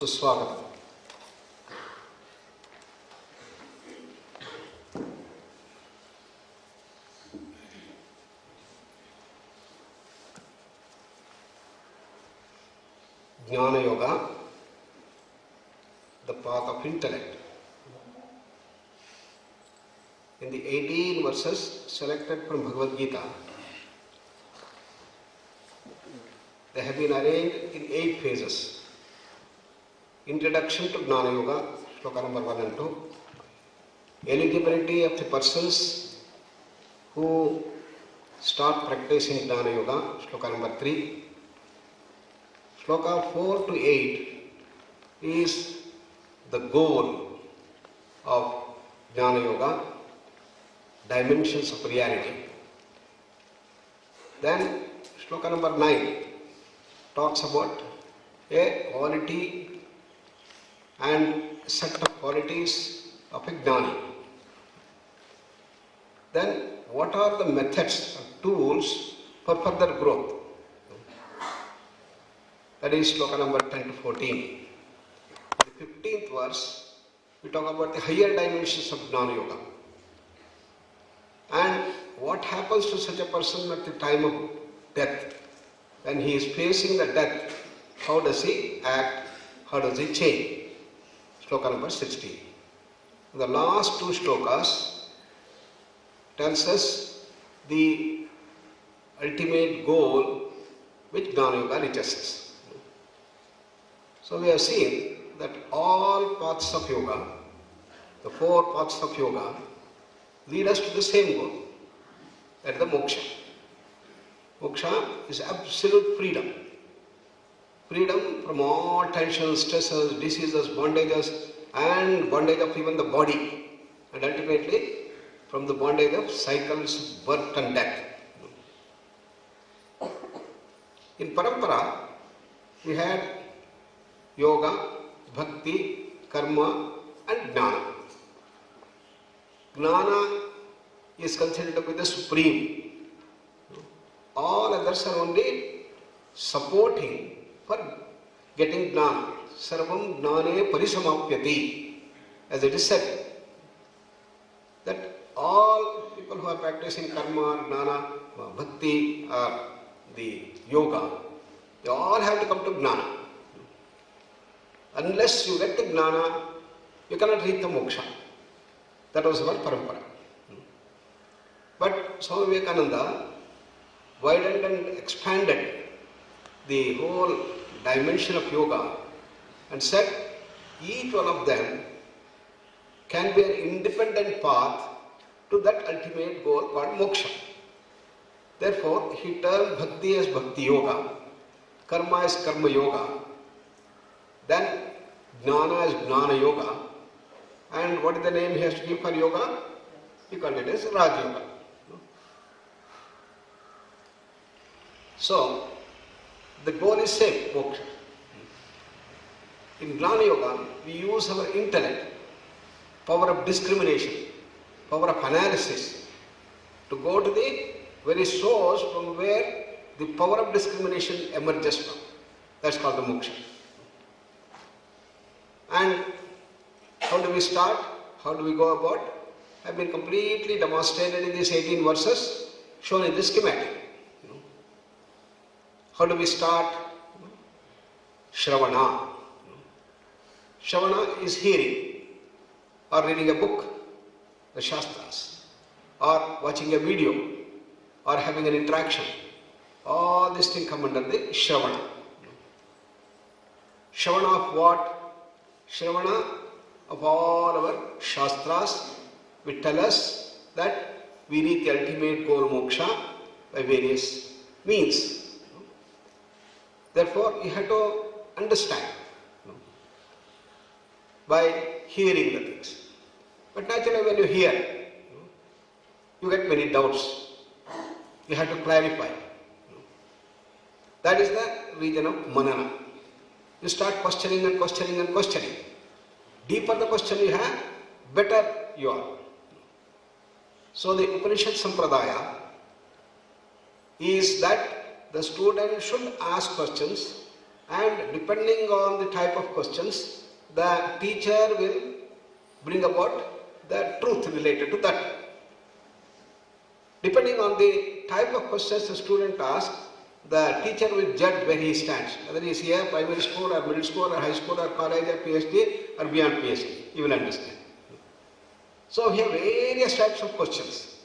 सुस्वागतम। Jnana Yoga, the path of intellect. In the 18 verses selected from Bhagavad Gita, they have been arranged in 8 phases. Introduction to Jnana Yoga, shloka number 1 and 2. Eligibility of the persons who start practicing Jnana Yoga, shloka number 3. Shloka 4 to 8 is the goal of Jnana Yoga, dimensions of reality. Then shloka number 9 talks about a quality and set of qualities of a Jnani. Then what are the methods or tools for further growth? That is shloka number 10 to 14. The 15th verse, we talk about the higher dimensions of Jnana Yoga. And what happens to such a person at the time of death? When he is facing the death, how does he act? How does he change? Shloka number 16. The last 2 shlokas tells us the ultimate goal which Jnana Yoga reaches. So we have seen that all paths of yoga, the 4 paths of yoga, lead us to the same goal, that is the moksha. Moksha is absolute freedom. Freedom from all tensions, stresses, diseases, bondages, and bondage of even the body, and ultimately from the bondage of cycles of birth and death. In Parampara, we had yoga, bhakti, karma, and jnana. Jnana is considered to be the supreme. All others are only supporting for getting jnana. Sarvam jnane parisamapyati. As it is said, that all people who are practicing karma, jnana, bhakti, or the yoga, they all have to come to jnana. Unless you get the jnana, you cannot reach the moksha. That was our parampara. But Swami Vivekananda widened and expanded the whole dimension of yoga and said each one of them can be an independent path to that ultimate goal called moksha. Therefore, he termed bhakti as bhakti yoga, karma as karma yoga, then jnana as jnana yoga, and what is the name he has to give for yoga? He called it as Raj Yoga. So, the goal is same, moksha. In Jnana Yoga, we use our intellect, power of discrimination, power of analysis, to go to the very source from where the power of discrimination emerges from. That's called the moksha. And how do we start? How do we go about? Have been completely demonstrated in these 18 verses, shown in this schematic. How do we start? Shravana. Shravana is hearing, or reading a book, the Shastras, or watching a video, or having an interaction. All these things come under the Shravana. Shravana of what? Shravana of all our Shastras, which tell us that we reach the ultimate goal moksha by various means. Therefore, you have to understand by hearing the things. But naturally, when you hear, you get many doubts. You have to clarify. That is the region of manana. You start questioning and questioning and questioning. Deeper the question you have, better you are. So the Upanishad Sampradaya is that the student should ask questions And depending on the type of questions, the teacher will bring about the truth related to that. Depending on the type of questions the student asks, the teacher will judge where he stands, whether he is here, primary school or middle school or high school or college or PhD or beyond PhD. You will understand. So we have various types of questions.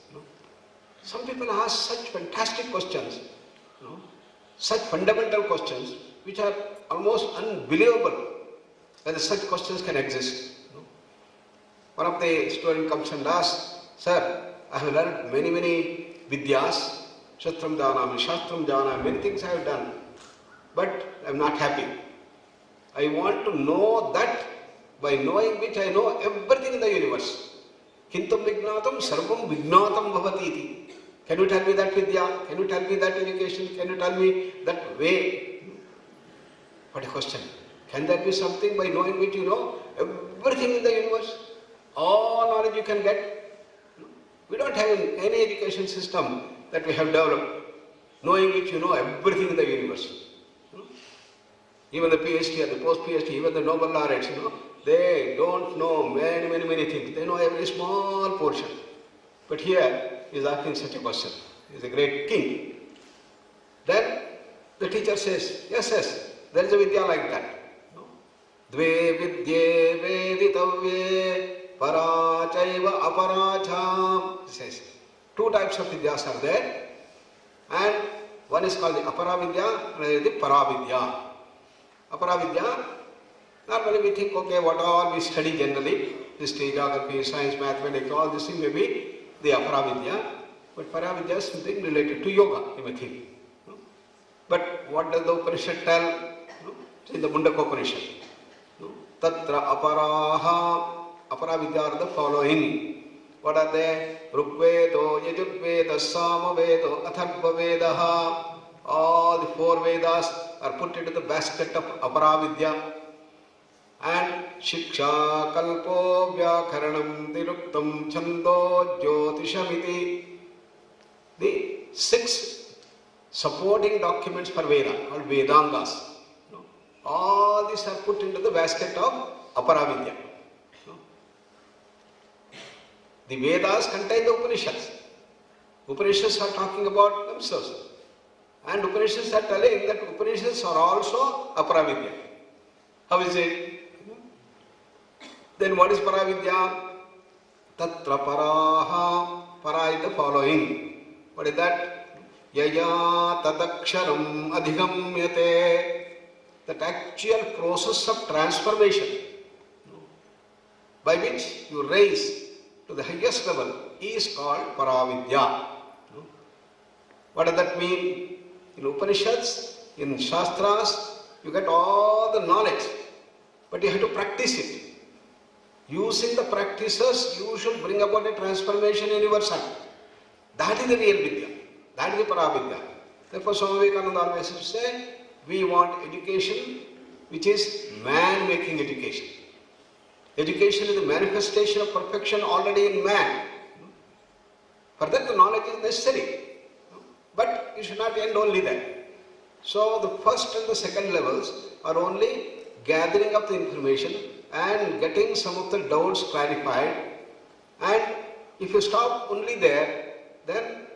Some people ask such fantastic questions, such fundamental questions, which are almost unbelievable whether such questions can exist. One of the students comes and asks, "Sir, I have learned many vidyas, Shatram Janami, Shastram Janami, many things I have done, but I am not happy. I want to know that by knowing which I know everything in the universe. Kintam Vignatam Sarvam Vignatam Bhavati iti. Can you tell me that vidya? Can you tell me that education? Can you tell me that way?" What a question. Can there be something by knowing which you know everything in the universe? All knowledge you can get? We don't have any education system that we have developed, knowing which you know everything in the universe. Even the PhD or the post-PhD, even the Nobel laureates, they don't know many things. They know every small portion. But here, he is asking such a question. He is a great king. Then the teacher says, yes, there is a vidya like that. Dve vidye veditavye parachaiva aparacham. He says, two types of vidyas are there. And one is called the aparavidya, and another is the paravidya. Aparavidya, normally we think, okay, what all we study generally, history, geography, science, mathematics, all this thing may be the aparavidya, but paravidya is something related to yoga, you may think. But what does the Upanishad tell? In the Mundaka Upanishad. Tatra aparaha, aparavidya are the following. What are they? Rugvedo, Yajurveda, Samaveda, Atharva Vedaha. All the four Vedas are put into the basket of aparavidya. And Shiksha, Kalpo, Vyakaranam, Diruktam, Chando, Jyotishamiti. The 6 supporting documents for Veda, called Vedangas. All these are put into the basket of aparavidya. The Vedas contain the Upanishads. Upanishads are talking about themselves. And Upanishads are telling that Upanishads are also aparavidya. How is it? Then what is paravidya? Tatra paraha. Para is the following. What is that? Yaya tadaksharam adhigamyate. That actual process of transformation by which you raise to the highest level is called paravidya. What does that mean? In Upanishads, in Shastras, you get all the knowledge, but you have to practice it. Using the practices, you should bring about a transformation in yourself. That is the real vidya. That is the paravidya. Therefore, Swami Vivekananda always used to say, we want education which is man-making education. Education is the manifestation of perfection already in man. For that the knowledge is necessary. But you should not end only there. So the first and the second levels are only gathering up the information and getting some of the doubts clarified. And if you stop only there, then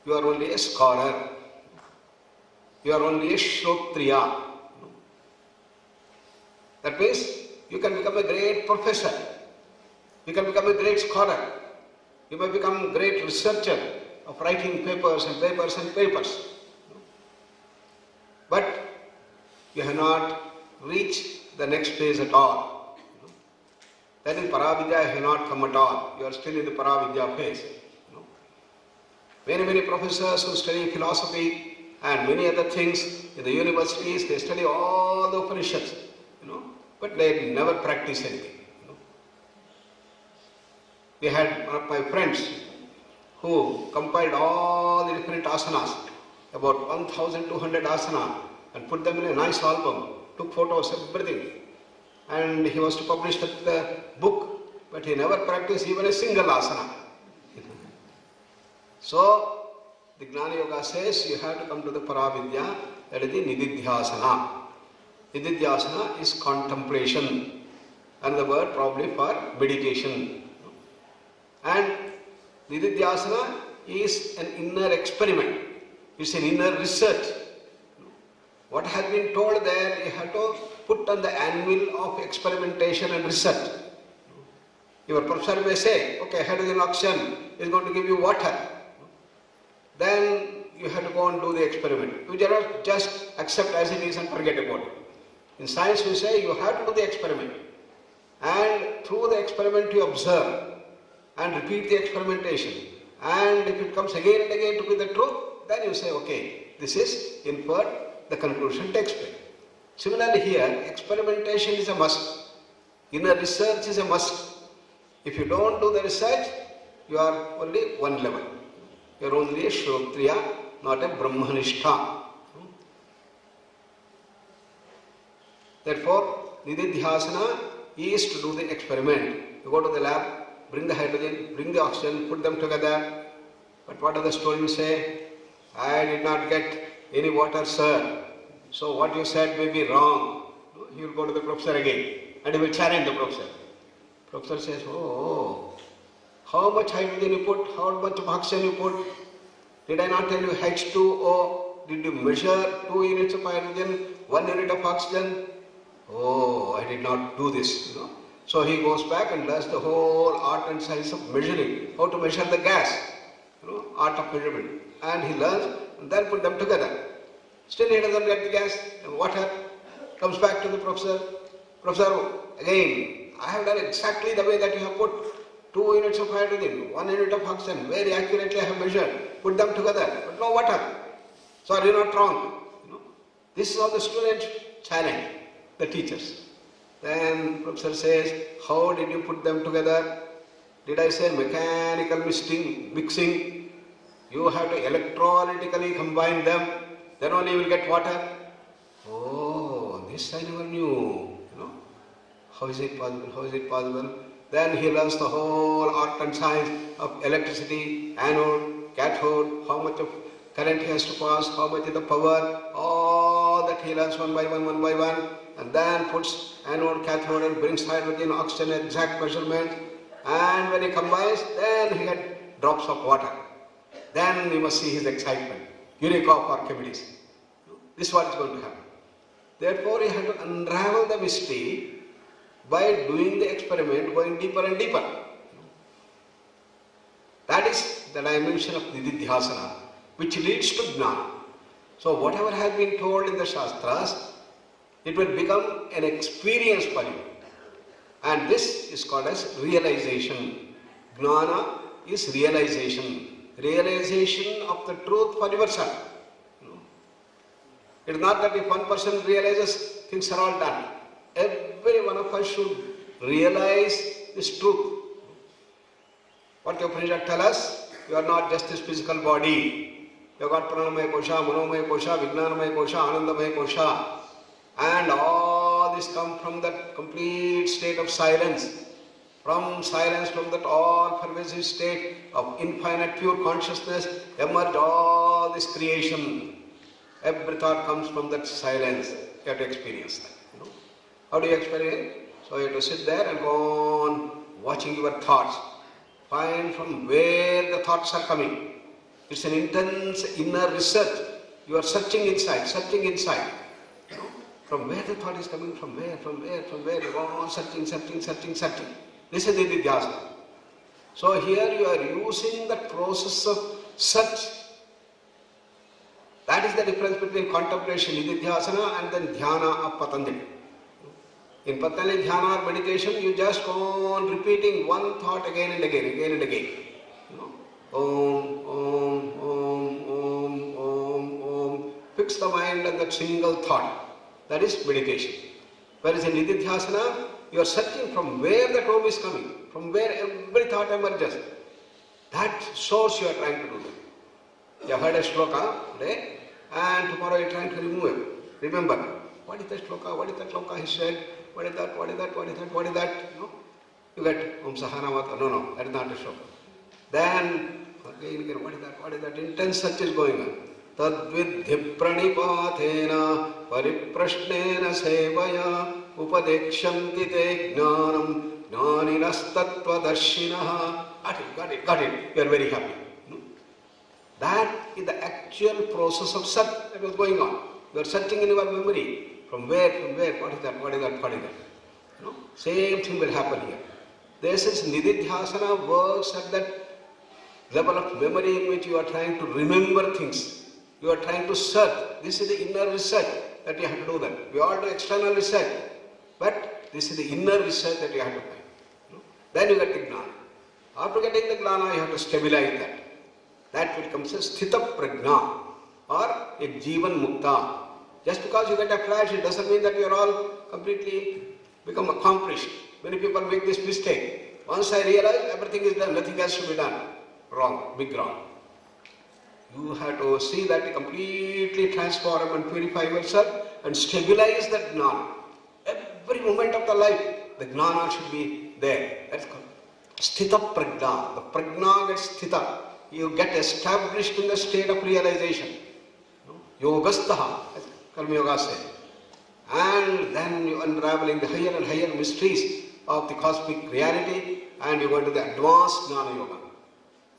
you are only a scholar. You are only a Shrotriya. That means you can become a great professor. You can become a great scholar. You may become a great researcher of writing papers and papers and papers. But you have not reached the next phase at all. That is paravidya have not come at all. You are still in the paravidya phase. Many professors who study philosophy and many other things in the universities, they study all the Upanishads, but they never practice anything. We had one of my friends who compiled all the different asanas, about 1,200 asana, and put them in a nice album, took photos, everything. And he was to publish that book, but he never practiced even a single asana. So, the Gnana Yoga says you have to come to the Paravidya, that is the Nididhyasana. Nididhyasana is contemplation, another word probably for meditation. And Nididhyasana is an inner experiment, it's an inner research. What has been told there, you have to put on the anvil of experimentation and research. Your professor may say, okay, hydrogen oxygen is going to give you water. Then you have to go and do the experiment. You cannot just accept as it is and forget about it. In science we say you have to do the experiment. And through the experiment you observe and repeat the experimentation. And if it comes again and again to be the truth, then you say, okay, this is inferred, the conclusion takes place. Similarly here, experimentation is a must. Inner research is a must. If you don't do the research, you are only one level. You are only a Shrotriya, not a Brahmanishtha. Therefore, Nididhyasana is to do the experiment. You go to the lab, bring the hydrogen, bring the oxygen, put them together. But what does the student say? I did not get any water, sir. So what you said may be wrong. He will go to the professor again and he will challenge the professor. Professor says, oh, how much hydrogen you put, how much of oxygen you put? Did I not tell you H2O? Did you measure 2 units of hydrogen, 1 unit of oxygen? Oh, I did not do this, So he goes back and does the whole art and science of measuring, how to measure the gas, art of measurement. And he learns and then put them together. Still he doesn't get the gas and water. Comes back to the professor. Professor, again, I have done exactly the way that you have put 2 units of hydrogen, 1 unit of oxygen, very accurately I have measured, put them together, but no water. So are you not wrong? This is how the students challenge the teachers. Then professor says, how did you put them together? Did I say mechanical mixing? You have to electrolytically combine them, then only you will get water. Oh, this I never knew. How is it possible? How is it possible? Then he learns the whole art and science of electricity, anode, cathode, how much of current he has to pass, how much is the power, all that he learns one by one, and then puts anode, cathode and brings hydrogen, oxygen, exact measurement, and when he combines, then he gets drops of water. Then you must see his excitement. Eureka of Archimedes. This is what is going to happen. Therefore, you have to unravel the mystery by doing the experiment, going deeper and deeper. That is the dimension of Nididhyasana, which leads to Jnana. So whatever has been told in the Shastras, it will become an experience for you. And this is called as realization. Jnana is realization. Realization of the truth for yourself. It is not that if one person realizes, things are all done. Every one of us should realize this truth. What the Upanishad tells us, you are not just this physical body. You have got Pranamaya Kosha, Manomaya Kosha, Vijnanamaya Kosha, Anandamaya Kosha. And all this come from that complete state of silence. From silence, from that all-pervasive state of infinite pure consciousness, emerge all this creation. Every thought comes from that silence. You have to experience that. How do you experience? So you have to sit there and go on watching your thoughts. Find from where the thoughts are coming. It's an intense inner research. You are searching inside. From where the thought is coming, from where, you go on searching. This is Nididhyasana. So here you are using the process of search. That is the difference between contemplation, Nididhyasana, and then Dhyana of Patanjali. In Patanjali Dhyana or meditation, you just go on repeating one thought again and again. Om, Om, Om, Om, Om, Om. Fix the mind on that single thought. That is meditation. Whereas in Nididhyasana, you are searching from where that Om is coming, from where every thought emerges. That source you are trying to do that. You have heard a shloka today, and tomorrow you are trying to remove it. Remember, what is that shloka? What is that shloka he said? What is that? You get Om Sahana Mata. No, that is not a shloka. Then, again, what is that? Intense search is going on. Tadvidhi pranipathena pariprashnena sevaya upadekshyanti te jnanam jnaninas tattvadarshinaha. Got it. You are very happy. That is the actual process of Sat that was going on. You are searching in your memory. From where, what is that? Same thing will happen here. This is Nididhyasana works at that level of memory in which you are trying to remember things. You are trying to search. This is the inner research that you have to do that. We all do external research. But this is the inner research that you have to find. Then you get the Gnana. After getting the Gnana, you have to stabilize that. That becomes a Sthita Prajna or a Jivan Mukta. Just because you get a flash, it doesn't mean that you are all completely become accomplished. Many people make this mistake. Once I realize everything is done, nothing else to be done. Wrong, big wrong. You have to see that you completely transform and purify yourself and stabilize that Gnana. Every moment of the life, the Gnana should be there. That's called Sthita Prajna. The Prajna gets Sthita. You get established in the state of realization. Yogastaha, as Karma Yoga says. And then you unravel in the higher and higher mysteries of the cosmic reality and you go into the advanced Jnana Yoga.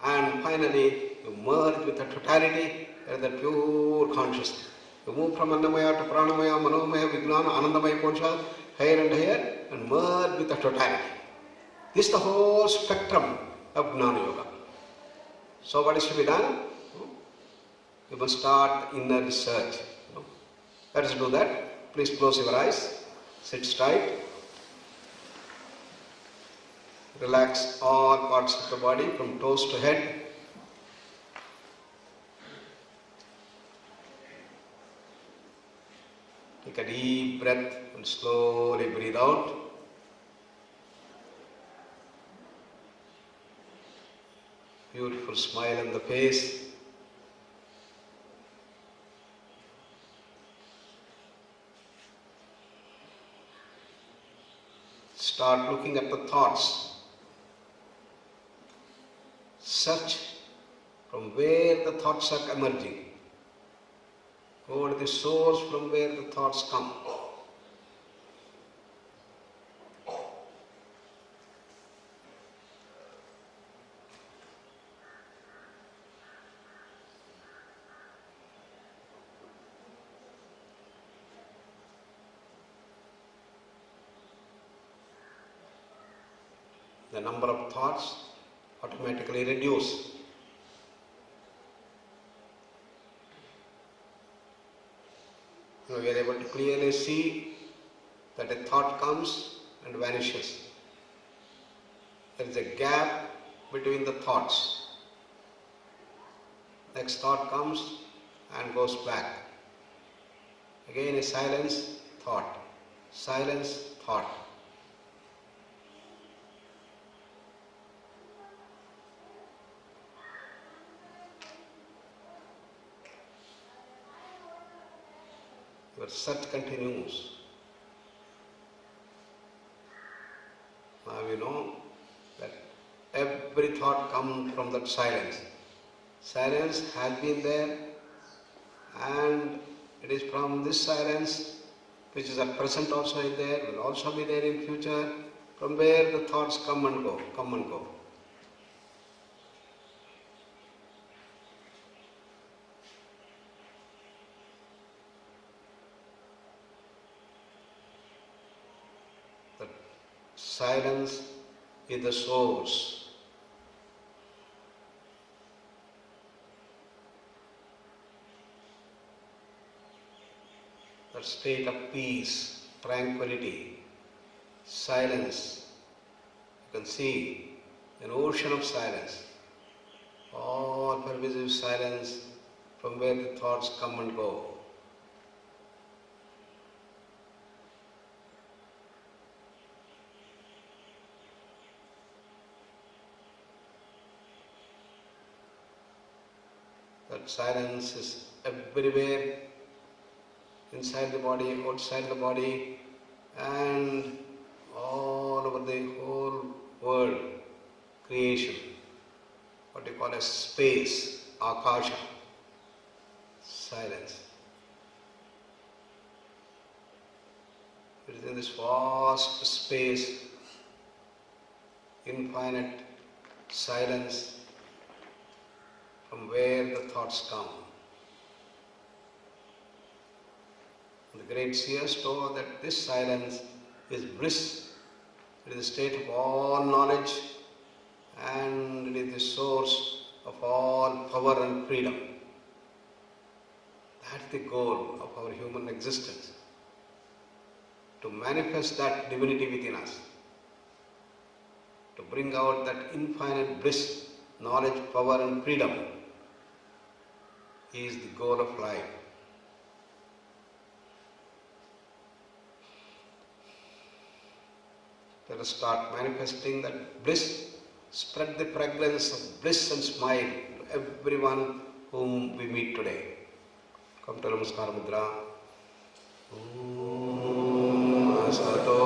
And finally, you merge with the totality and the pure consciousness. You move from Annamaya to Pranamaya, Manomaya, Vijnana, Anandamaya Konsha, higher and merge with the totality. This is the whole spectrum of Jnana Yoga. So what is to be done? You must start the inner research. Let us do that. Please close your eyes. Sit straight. Relax all parts of the body from toes to head. Take a deep breath and slowly breathe out. Beautiful smile on the face. Start looking at the thoughts. Search from where the thoughts are emerging. Go to the source from where the thoughts come. The number of thoughts automatically reduce. Now we are able to clearly see that a thought comes and vanishes. There is a gap between the thoughts. Next thought comes and goes back. Again a silence, thought. Silence, thought. Your search continues. Now you know that every thought comes from that silence. Silence has been there and it is from this silence, which is at present also is there, will also be there in future, from where the thoughts come and go. Silence is the source. The state of peace, tranquility, silence. You can see an ocean of silence, all pervasive silence from where the thoughts come and go. That silence is everywhere, inside the body, outside the body, and all over the whole world, creation, what you call as space, akasha. silence. It is in this vast space, infinite silence, from where the thoughts come. The great seers told that this silence is bliss. It is the state of all knowledge, and it is the source of all power and freedom. That's the goal of our human existence, to manifest that divinity within us, to bring out that infinite bliss, knowledge, power and freedom is the goal of life. Let us start manifesting that bliss, spread the fragrance of bliss and smile to everyone whom we meet today. Come to Namaskara Mudra. Om Asato